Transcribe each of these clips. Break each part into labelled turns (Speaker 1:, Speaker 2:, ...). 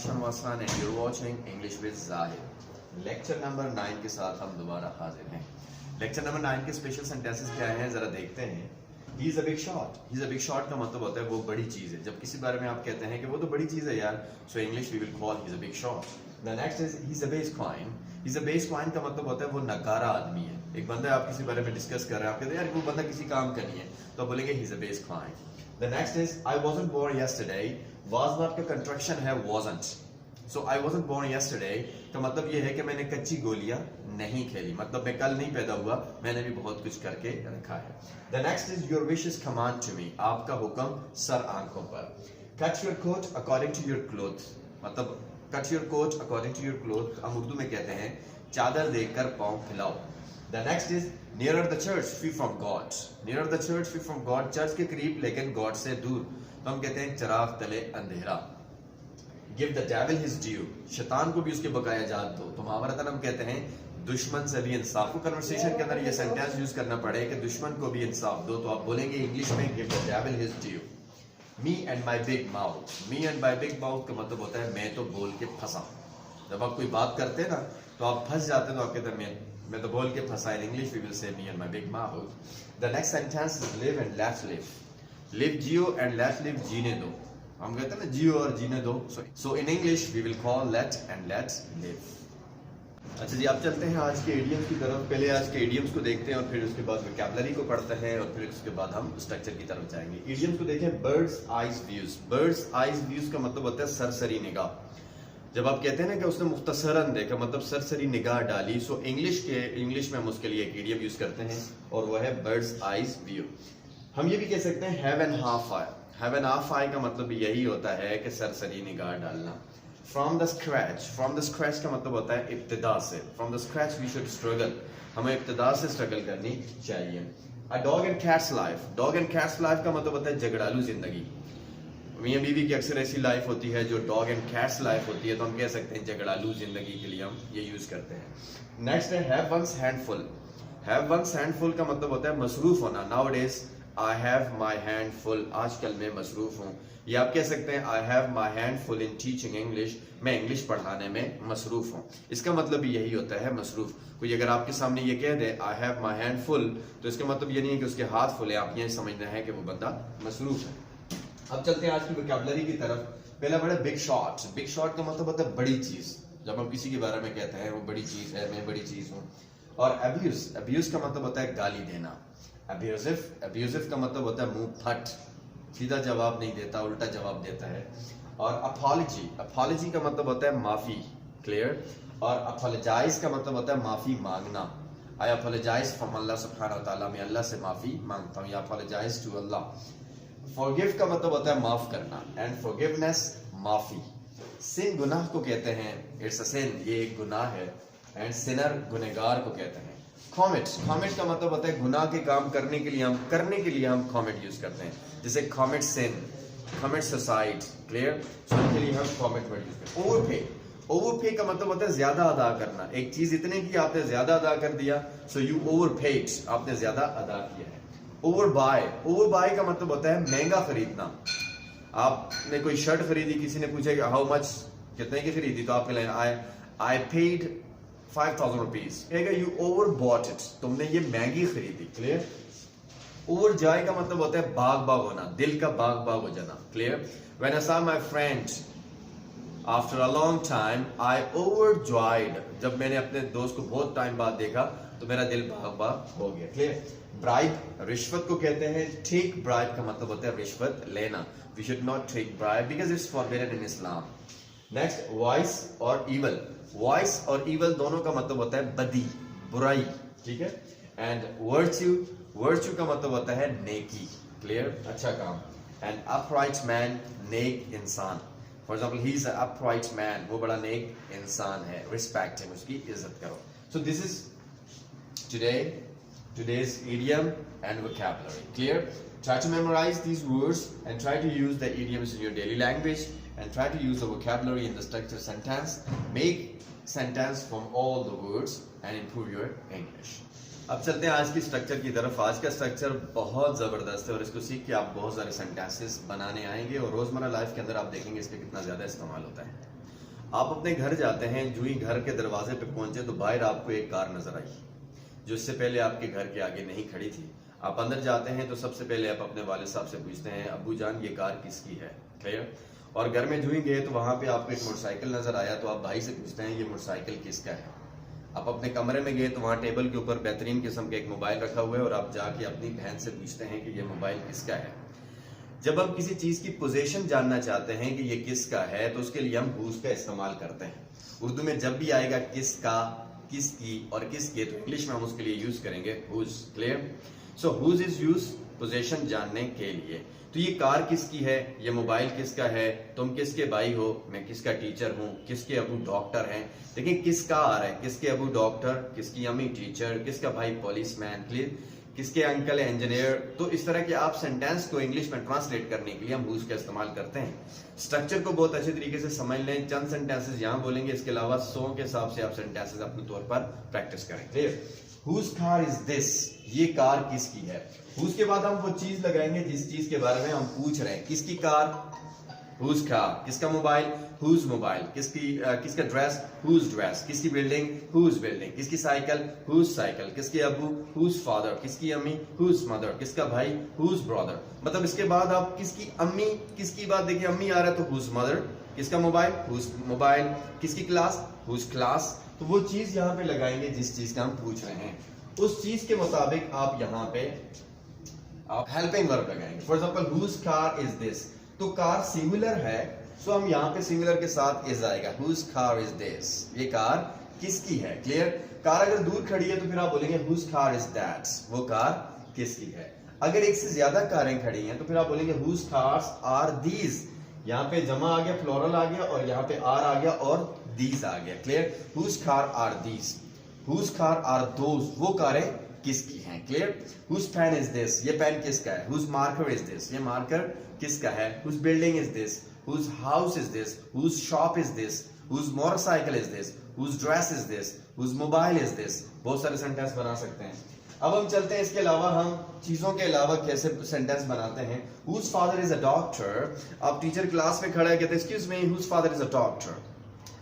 Speaker 1: Akshan Wasan and you're watching English with Zahid। Lecture number 9 के साथ हम दोबारा हाजिर हैं। लेक्चर नंबर 9 के स्पेशल सेंटेंसेस क्या हैं जरा देखते हैं। He is a big shot। He is a big shot का मतलब होता है वो बड़ी चीज है। जब किसी बारे में आप कहते हैं कि वो तो बड़ी चीज है यार, so English we will call he is a big shot। The next is he is a bass coin। he is a bass coin का मतलब होता है वो नकारा आदमी है। एक बंदा आप किसी बारे में डिस्कस कर रहे हैं, आप कहते हैं यार वो बंदा किसी काम का नहीं है, तो आप बोलेंगे he is a bass coin। The next is I wasn't born yesterday। was not का कंट्रक्शन है wasn't। So I wasn't born yesterday का मतलब ये है कि मैंने कच्ची गोलियां नहीं खेली, मतलब मैं कल नहीं पैदा हुआ, मैंने भी बहुत कुछ करके रखा है। The next is your wish is command to me। आपका हुक्म सर आंखों पर। Cut your coat according to your clothes। मतलब cut your coat according to your clothes हम उर्दू में कहते हैं चादर देखकर पाँव फैलाओ। The next is nearer the church free from God। nearer the church free from God, church के करीब लेकिन गॉड से दूर, तो हम कहते हैं चिराग तले अंधेरा। Give the devil his due। शैतान को भी उसके बकाया जात दो, तो महावरतन हम कहते हैं दुश्मन से भी इंसाफ। को कन्वर्सेशन के अंदर ये सेंटेंस यूज करना पड़े कि दुश्मन को भी इंसाफ दो, तो आप बोलेंगे इंग्लिश में give the devil his due। Me and my big mouth। me and my big mouth का मतलब होता है मैं तो बोल के फंसा। जब आप कोई बात करते हैं ना तो आप फंस जाते हैं, तो आप कहते हैं मैं तो बोल के फंसा। In English we will say me and my big mouth। The next sentence is live and let live। live Jio and let live जीने दो, हम कहते हैं ना जियो और जीने दो, so in English we will call let and let live। अच्छा जी, आप चलते हैं आज के इडियम्स की तरफ। पहले आज के इडियम्स को देखते हैं और फिर उसके बाद वोकैबुलरी को पढ़ते हैं और फिर उसके बाद हम स्ट्रक्चर की तरफ जाएंगे। इडियम्स को देखें। Birds eyes views. Birds eyes views का मतलब होता है सरसरी निगाह। जब आप कहते हैं ना कि उसने मुख्तसरन देखा, मतलब सरसरी निगाह डाली, सो इंग्लिश में हम उसके लिए एक इडियम यूज करते हैं और वह है बर्ड्स आइज व्यू। हम ये भी कह सकते हैं have an half eye. Have an half eye का मतलब यही होता है कि सरसरी निगाह डालना। From the scratch. From the scratch का मतलब होता है इब्तिदा से। From the scratch we should struggle. हमें इब्तिदा से स्ट्रगल करनी चाहिए। A dog and cats life. Dog and cats life का मतलब होता है झगड़ालू जिंदगी। मियां बीवी की अक्सर ऐसी लाइफ होती है जो डॉग एंड कैट्स लाइफ होती है, तो हम कह सकते हैं झगड़ालू जिंदगी के लिए हम ये यूज करते हैं। नेक्स्ट है have one's handful. Have one's handful का मतलब होता है मसरूफ होना। Now days I have my hand full. आजकल मैं मसरूफ हूँ। या आप कह सकते हैं I have my hand full in teaching English. मैं इंग्लिश पढ़ाने में मसरूफ हूँ। इसका मतलब भी यही होता है मसरूफ। कोई अगर आपके सामने ये कह दे I have my hand full, तो इसका मतलब ये नहीं है कि उसके हाथ फुल है, आप ये समझना है कि वो बंदा मसरूफ है। अब चलते हैं आज की वोकैबुलरी की तरफ। पहला बड़ा बिग शॉट। बिग शॉट का मतलब होता है बड़ी चीज। जब हम किसी के बारे में कहते हैं वो बड़ी चीज है, मैं बड़ी चीज हूँ। और अब्यूज। अब्यूज का मतलब होता है गाली देना। अब्यूजिव का मतलब होता है मुंह फट, सीधा जवाब नहीं देता, उल्टा जवाब देता है। और अपॉलजी। अपॉलजी का मतलब होता है माफी। क्लियर। और अपोलोजाइज का मतलब होता है माफी मांगना। आई अपोलोजाइज फ्रॉम अल्लाह सुब्हानहू व तआला। मैं अल्लाह से माफी मांगता हूँ, या अपोलोजाइज टू अल्लाह। फॉरगिव का मतलब होता है माफ करना, एंड फॉरगिवनेस माफी। सिन गुनाह को कहते हैं, इट्स अ सिन, ये एक गुनाह है। एंड सिनर गुनहगार को कहते हैं। कॉमिट। कॉमिट का मतलब होता है गुनाह के काम करने के लिए हम कॉमिट यूज करते हैं, जैसे कॉमिट सिन, कॉमिट सुसाइड। क्लियर। सो इनके लिए हम कॉमिट वर्ड यूज करते हैं। ओवरपे। ओवरपे का मतलब होता है ज्यादा अदा करना। एक चीज इतने की आपने ज्यादा अदा कर दिया, सो यू ओवरपेड, आपने ज्यादा अदा किया है। Over by. ओवर बाय का मतलब होता है महंगा खरीदना। आपने कोई शर्ट खरीदी, किसी ने पूछा कि हाउ मच, कितने की खरीदी, तो आप आई पेड 5000 रुपीज। कहेगा यू ओवर बॉट इट, तुमने ये महंगी खरीदी। क्लियर। ओवर जॉय का मतलब होता है बाग बाग होना, दिल का बाग बाग हो जाना। Clear. When I saw my friend after a long time I overjoyed. जब मैंने अपने दोस्त को बहुत टाइम बाद देखा तो मेरा दिल बाग बाग हो गया। क्लियर। ब्राइब। रिश्वत को कहते हैं टेक ब्राइब का मतलब होता है रिश्वत लेना। We should not take bribe because it's forbidden in Islam. Next vice और इवल। वॉइस और इवल दोनों का मतलब होता है बदी, बुराई। ठीक है। And virtue. वर्च्यू का मतलब होता है नेकी। क्लियर, अच्छा काम। एंड अपराइट मैन, नेक इंसान। For example he is a upright man, वो बड़ा नेक इंसान है, रिस्पेक्ट हिम, उसकी इज्जत करो। So this is today's idiom and vocabulary. Clear? Try to memorize these words and try to use the idioms in your daily language and try to use the vocabulary in the structured sentence. Make sentence from all the words and improve your English. अब चलते हैं आज की structure की तरफ। आज का structure बहुत जबरदस्त है और इसको सीख के आप बहुत सारे सेंटेंसेस बनाने आएंगे और रोजमर्रा लाइफ के अंदर आप देखेंगे इसका कितना ज्यादा इस्तेमाल होता है। आप अपने घर जाते हैं, जो ही घर के दरवाजे पे पहुंचे तो बाहर आपको एक कार नजर आई जो इससे पहले आपके घर के आगे नहीं खड़ी थी। आप अंदर जाते हैं तो सबसे पहले आप अपने वालिद साहब से पूछते हैं, अब्बू जान ये कार किसकी है? क्लियर। और घर में जो ही गए तो वहां पे आपको एक मोटरसाइकिल नजर आया तो आप भाई से पूछते हैं ये मोटरसाइकिल किसका है? आप अपने कमरे में गए तो वहां टेबल के ऊपर बेहतरीन किस्म का एक मोबाइल रखा हुआ है और आप जाके अपनी बहन से पूछते हैं कि ये मोबाइल किसका है। जब हम किसी चीज की पोजीशन जानना चाहते हैं कि ये किसका है तो उसके लिए हम हुज का इस्तेमाल करते हैं। उर्दू में जब भी आएगा किसका, किसकी और किसके तो इंग्लिश में हम उसके लिए यूज करेंगे whose. Clear. So whose is use position जानने के लिए। तो ये कार किसकी है, ये मोबाइल किसका है, तुम किसके भाई हो, मैं किसका टीचर हूँ, किसके अबू डॉक्टर हैं। देखिए किसका आ रहा है, किसके अबू डॉक्टर, किसकी अम्मी टीचर, किसका भाई पुलिसमैन, क्लियर, किसके अंकल इंजीनियर। तो इस तरह के आप सेंटेंस को इंग्लिश में ट्रांसलेट करने के लिए हम हुज का इस्तेमाल करते हैं। स्ट्रक्चर को बहुत अच्छे तरीके से समझ लें। चंद सेंटेंसेस यहाँ बोलेंगे, इसके अलावा 100 के हिसाब से आप सेंटेंसेस अपने तौर पर प्रैक्टिस करें। Clear. Whose car is this, ये कार किसकी है। हुज के बाद हम वो चीज लगाएंगे जिस चीज के बारे में हम पूछ रहे हैं। किसकी कार, हुज कार। किसका मोबाइल, हुज मोबाइल। किसका ड्रेस, हुज ड्रेस। किसकी बिल्डिंग, हुज बिल्डिंग। किसकी साइकिल, हुज साइकिल। किसके अबू, हुज फादर। किसकी अम्मी, हुज मदर। किसका भाई, हुज ब्रदर। मतलब इसके बाद आप किसकी अम्मी, किसकी बात देखिए, अम्मी आ रहा है तो हुज मदर। किसका मोबाइल, हुज मोबाइल। किसकी क्लास, हुज क्लास। तो वो चीज यहाँ पे लगाएंगे जिस चीज का हम पूछ रहे हैं। उस चीज के मुताबिक आप यहाँ पे आप हेल्पिंग वर्ब लगाएंगे। For example whose car is this, तो कार सिंगुलर है सो हम यहाँ पे सिंगुलर के साथ इज आएगा। हुज कार इज दिस, ये कार किसकी है। क्लियर। कार अगर दूर खड़ी है तो फिर आप बोलेंगे हुज कार इज दैट, वो कार किसकी है। अगर एक से ज्यादा कारें खड़ी हैं तो फिर आप बोलेंगे हुज कार्स आर दीज। यहाँ पे जमा आ गया, फ्लोरल आ गया और यहाँ पे आर आ गया और दीज आ गया। Clear. Whose car are these, whose car are those, वो कारें किसकी हैं। Clear. Whose pen is this, ये पेन किसका है। हुज मार्कर इज दिस, ये मार्कर किसका है। Whose building is this, whose house is this, whose shop is this, whose motorcycle is this, whose dress is this, whose mobile is this. बहुत सारे sentence बना सकते हैं। अब हम चलते हैं, इसके अलावा हम चीजों के अलावा कैसे सेंटेंस बनाते हैं। Whose father is a doctor. अब टीचर क्लास में खड़ा है, कहते हैं excuse me, whose father is a doctor.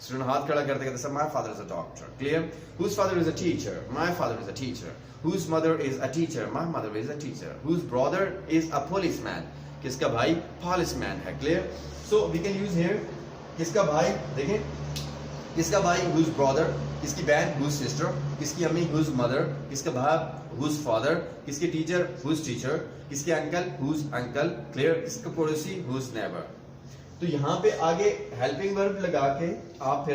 Speaker 1: Student हाथ खड़ा करते कहते sir my father is a doctor. Clear. Whose father is a teacher, my father is a teacher. Whose mother is a teacher, my mother is a teacher. Whose brother is a policeman, किसका भाई policeman है। Clear. So we can use here किसका भाई, देखें किसका भाई whose brother, किसकी बहन हुज सिस्टर, किसकी अम्मी हुज मदर, किसका भाई हुज फादर, किसके टीचर हुज टीचर, किसके अंकल हुज अंकल। क्लियर। किसका पड़ोसी हुज नेबर। तो यहाँ पे आगे हेल्पिंग वर्ब लगा के आप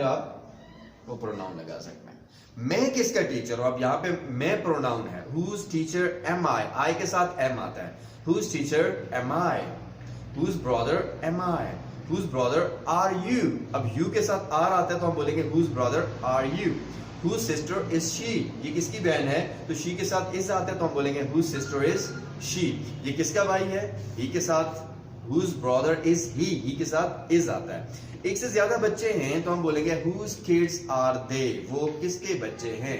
Speaker 1: वो प्रोनाउन लगा सकते हैं। मैं किसका टीचर हूं, अब यहाँ पे मैं प्रोनाउन है। हुज टीचर एम आई के साथ एम आता है। Whose teacher am I, whose brother am I, whose brother are you. अब यू के साथ आर आता है तो हम बोलेंगे whose brother are you. Whose sister is she, ये किसकी बहन है तो शी के साथ इज आता है तो हम बोलेंगे हुज सिस्टर इज शी। ये किसका भाई है, ही के साथ whose brother is he के साथ is आता है। एक से ज्यादा बच्चे हैं तो हम बोलेंगे whose kids are they, वो किसके बच्चे हैं।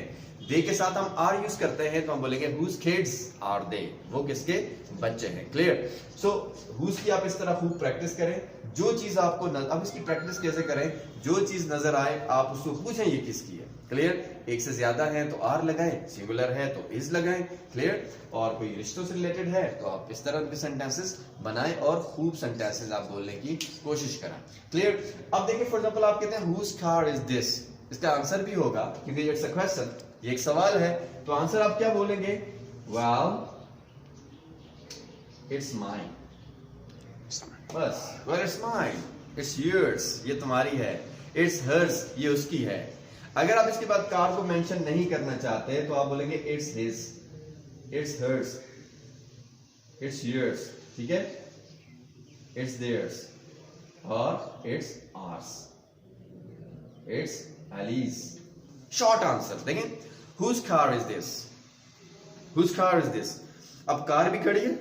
Speaker 1: they के साथ हम are यूज करते हैं तो हम बोलेंगे whose kids are they, वो किसके बच्चे हैं। क्लियर। सो whose की आप इस तरह खूब प्रैक्टिस करें। जो चीज आपको अब इसकी प्रैक्टिस कैसे करें, जो चीज नजर आए आप उसको पूछें ये किसकी है। क्लियर। एक से ज्यादा है तो आर लगाएं, सिंगुलर है तो इज लगाएं। क्लियर। और कोई रिश्तों से रिलेटेड है तो आप इस तरह के सेंटेंसेस बनाएं और खूब सेंटेंसेस आप बोलने की कोशिश करें। क्लियर। अब देखिए फॉर एग्जांपल आप कहते हैं हुज कार इज दिस, इसका आंसर भी होगा क्योंकि इट्स अ क्वेश्चन, ये एक सवाल है तो आंसर आप क्या बोलेंगे, वेल इट्स माइन। बस well it's mine, it's yours, ये तुम्हारी है, इट्स हर्स, ये उसकी है। अगर आप इसके बाद कार को मेंशन नहीं करना चाहते तो आप बोलेंगे it's his, it's hers, it's yours, ठीक है, इट्स देयर्स और it's ours, it's Ali's. Short answer देखें, whose car is this, whose car is this. अब कार भी खड़ी है,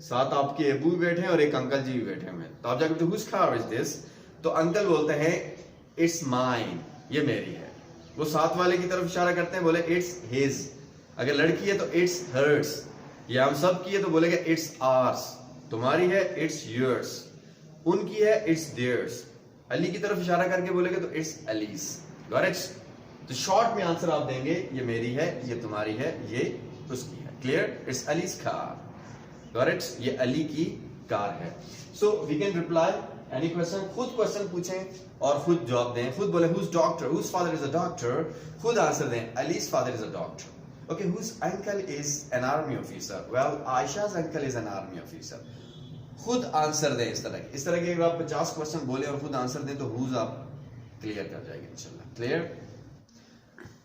Speaker 1: साथ आपके अबू भी बैठे हैं और एक अंकल जी भी बैठे हुए हैं, तो आप जाकर हुज कार इज दिस, तो अंकल बोलते हैं इट्स माइन, ये मेरी है। वो साथ वाले की तरफ इशारा करते हैं, बोले इट्स हिज। अगर लड़की है तो इट्स हर्स, ये हम सब की है तो बोलेगा इट्स आर्स, तुम्हारी है इट्स योर्स, उनकी है इट्स देयर्स, अली की तरफ इशारा करके बोलेंगे तो इट्स अलीज, गॉट इट। तो शॉर्ट में आंसर आप देंगे ये मेरी है, ये तुम्हारी है, ये उसकी है, clear. It's Ali's car, got it, ये अली की कार है। So we can reply any question, खुद क्वेश्चन पूछें और खुद जवाब दें, खुद बोले whose doctor, whose father is a doctor, खुद आंसर दें Ali's father is a doctor. Okay, whose uncle is an army officer, well Ayesha's uncle is an army officer. खुद आंसर दें इस तरह के अगर आप 50 क्वेश्चन बोले और खुद आंसर दें तो हुज आप क्लियर कर जाएंगे इंशाल्लाह, क्लियर।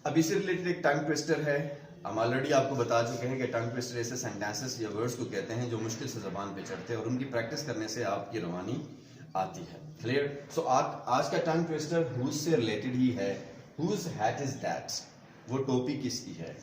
Speaker 1: अब इससे रिलेटेड एक टंग ट्विस्टर है, हम ऑलरेडी आपको बता चुके हैं कि टंग ट्विस्टर ऐसे सेंटेंसेस या वर्ड्स को कहते हैं जो मुश्किल से जबान पे चढ़ते हैं और उनकी प्रैक्टिस करने से आपकी रवानी आती है, क्लियर। सो आज का टंग ट्विस्टर हुज से रिलेटेड ही है। हुज हैट इज दैट, वो टोपी किसकी है?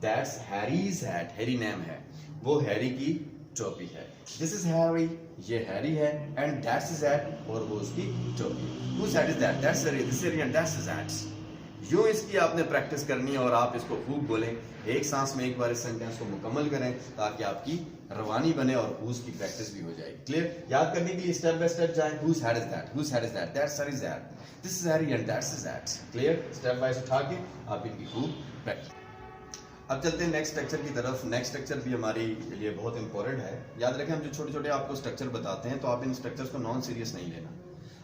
Speaker 1: That's Harry's hat, Harry name है, वो हैरी की टोपी है। दिस इज हैरी, ये हैरी है, एंड दैट्स इज दैट, और वो उसकी टोपी। Whose hat is that, that's Harry, this Harry and that's is that. यूं इसकी आपने प्रैक्टिस करनी है और आप इसको खूब बोलें, एक सांस में एक बार इस सेंटेंस को मुकम्मल करें ताकि आपकी रवानी बने और हुज की प्रैक्टिस भी हो जाएगी, क्लियर। याद करने के लिए स्टेप बाय स्टेप जाएं। Whose hat is that, whose hat is that, that's Harry is that, this is Harry and that's is that, clear. Step by उठा के आप इनकी खूब प्रैक्टिस। अब चलते हैं नेक्स्ट स्ट्रक्चर की तरफ। नेक्स्ट स्ट्रक्चर भी हमारे लिए बहुत इंपॉर्टेंट है। याद रखें, हम जो छोटे छोटे आपको स्ट्रक्चर बताते हैं तो आप इन स्ट्रक्चर्स को नॉन सीरियस नहीं लेना,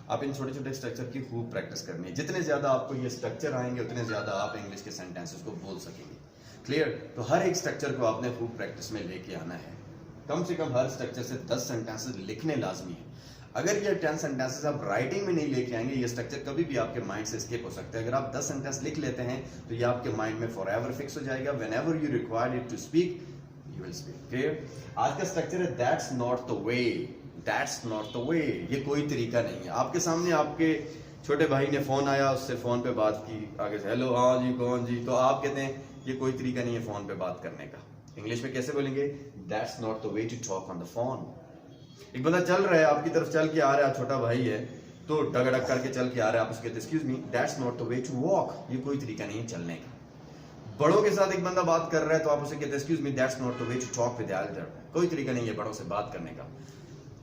Speaker 1: आप इन छोटे छोटे स्ट्रक्चर की खूब प्रैक्टिस करनी है। जितने ज्यादा आपको ये स्ट्रक्चर आएंगे उतने ज्यादा आप इंग्लिश के सेंटेंसेस को बोल सकेंगे, क्लियर। तो हर एक स्ट्रक्चर को आपने खूब प्रैक्टिस में लेके आना है। कम से कम हर स्ट्रक्चर से 10 सेंटेंसेस लिखने लाजमी है। अगर ये 10 सेंटेंसेस आप राइटिंग में नहीं लेके आएंगे, ये स्ट्रक्चर कभी भी आपके माइंड से स्किप हो सकता है। अगर आप 10 सेंटेंस लिख लेते हैं तो ये आपके माइंड में फॉर एवर फिक्स हो जाएगा। Whenever you require it to speak, you will speak, clear. आज का स्ट्रक्चर है that's not the way, that's not the way, ये कोई तरीका नहीं है। आपके सामने आपके छोटे भाई ने फोन आया, उससे फोन पे बात की, आगे से हेलो, हाँ जी, कौन जी, तो आप कहते हैं ये कोई तरीका नहीं है फोन पे बात करने का। इंग्लिश में कैसे बोलेंगे? That's not the way to talk on the phone. एक बंदा चल रहा है, आपकी तरफ चल के आ रहा है, छोटा भाई है, तो डगडग करके चल के आ रहा है, आप उसके कहते excuse me, that's not the way to walk, ये कोई तरीका नहीं है चलने का। बड़ों के साथ एक बंदा बात कर रहा है तो आप उसे कहते excuse me, that's not the way to talk with elder, कोई तरीका नहीं है बड़ों से बात करने का।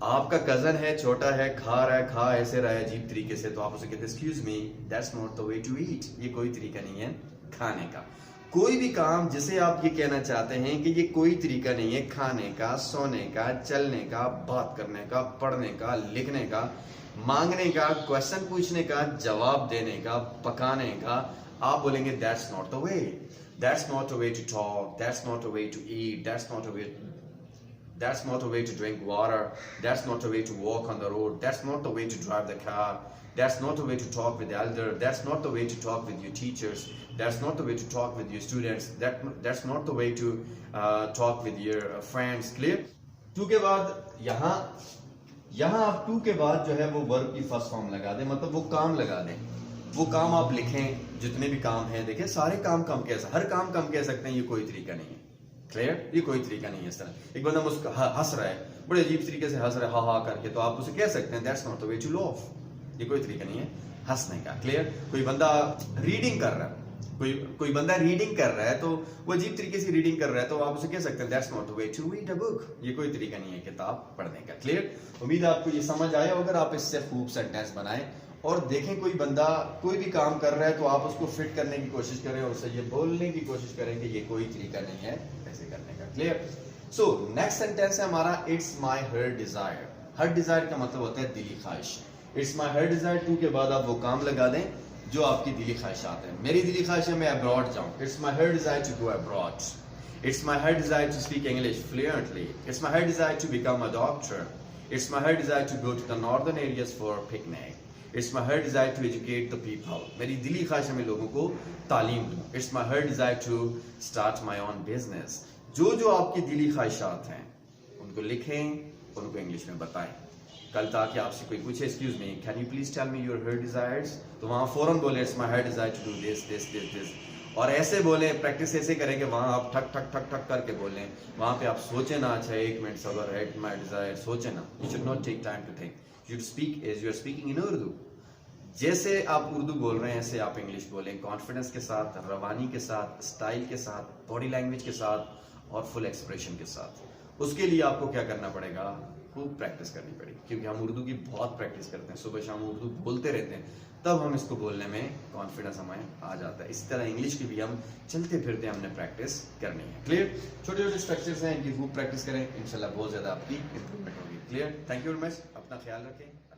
Speaker 1: आपका कजन है, छोटा है, खा रहा है, खा ऐसे रहा है अजीब तरीके से, तो आप उसे कहते excuse me, that's not the way to eat, ये कोई तरीका नहीं है खाने का। कोई भी काम जिसे आप ये कहना चाहते हैं कि ये कोई तरीका नहीं है खाने का, सोने का, चलने का, बात करने का, पढ़ने का, लिखने का, मांगने का, क्वेश्चन पूछने का, जवाब देने का, पकाने का, आप बोलेंगे that's not the way, that's not the way to talk, that's not the way to eat, that's not the way, that's not a way to drink water, that's not a way to walk on the road, that's not the way to drive the car, that's not the way to talk with the elder, that's not the way to talk with your teachers, that's not the way to talk with your students, that's not the way to talk with your friends, clear। To के बाद यहाँ आप to के बाद जो है वो verb की फर्स्ट फॉर्म लगा दें, मतलब वो काम लगा दें, वो काम आप लिखें, जितने भी काम हैं, देखिए सारे काम कम कैसा, हर काम कम कह सकते हैं, ये कोई तरीका नहीं है, क्लियर, ये कोई तरीका नहीं है। इस तरह एक बंदा हंस रहा है, बड़े अजीब तरीके से हंस रहा है, हा हा करके, तो आप उसे कह सकते हैं that's not the way to laugh, ये कोई तरीका नहीं है हंसने का, क्लियर। कोई बंदा रीडिंग कर रहा है, कोई बंदा रीडिंग कर रहा है तो वो अजीब तरीके से रीडिंग कर रहा है, तो आप उसे कह सकते हैं that's not the way to read a book, ये कोई तरीका नहीं है किताब पढ़ने का, क्लियर। उम्मीद है आपको ये समझ आया होगा। आप इससे खूब सेंटेंस बनाएं और देखें कोई बंदा कोई भी काम कर रहा है तो आप उसको फिट करने की कोशिश करें और उसे ये बोलने की कोशिश करें कि ये कोई तरीका नहीं है ऐसे करने का, क्लियर। सो नेक्स्ट सेंटेंस है हमारा it's my heart desire. Heart desire का मतलब होता है दिली ख्वाहिश। It's my heart desire, to के बाद आप वो काम लगा दें जो आपकी दिली ख्वाहिशात हैं। मेरी दिली ख्वाहिश है मैं अब्रॉड जाऊं, it's my heart desire to go abroad. It's my heart desire to speak English fluently. It's my heart desire to become a doctor. It's my heart desire to go to the northern areas for picnic. It's my heart desire to educate the people. मेरी दिली ख्वाहिश है मैं लोगों को तालीम दूं। It's my heart desire to start my own business. जो जो आपकी दिली ख्वाहिशात हैं उनको लिखें, उनको इंग्लिश में बताएं। कल ताकि आपसे कोई पूछे excuse me can you please tell me your heart desires, तो वहां फौरन बोले it's my heart desire to do this this this this, और ऐसे बोले, प्रैक्टिस ऐसे करें कि वहां आप ठक ठक ठक ठक करके बोलें। वहां पे आप सोचे ना, अच्छा एक मिनट सबर है, माई डिजायर, सोचे ना, you should not take time to think, you speak as you are speaking in Urdu. जैसे आप उर्दू बोल रहे हैं ऐसे आप इंग्लिश बोलें, कॉन्फिडेंस के साथ, रवानी के साथ, स्टाइल के साथ, बॉडी लैंग्वेज के साथ और फुल एक्सप्रेशन के साथ। उसके लिए आपको क्या करना पड़ेगा, खूब प्रैक्टिस करनी पड़ेगी, क्योंकि हम उर्दू की बहुत प्रैक्टिस करते हैं, सुबह शाम उर्दू बोलते रहते हैं, तब हम इसको बोलने में कॉन्फिडेंस हमें आ जाता है। इसी तरह इंग्लिश की भी हम चलते फिरते हमने प्रैक्टिस करनी है। क्लियर? छोटे छोटे स्ट्रक्चर्स हैं, इनकी खूब प्रैक्टिस करें, इंशाल्लाह बहुत ज़्यादा आपकी इंप्रूवमेंट होगी। Clear? Thank you very much, अपना ख्याल रखें।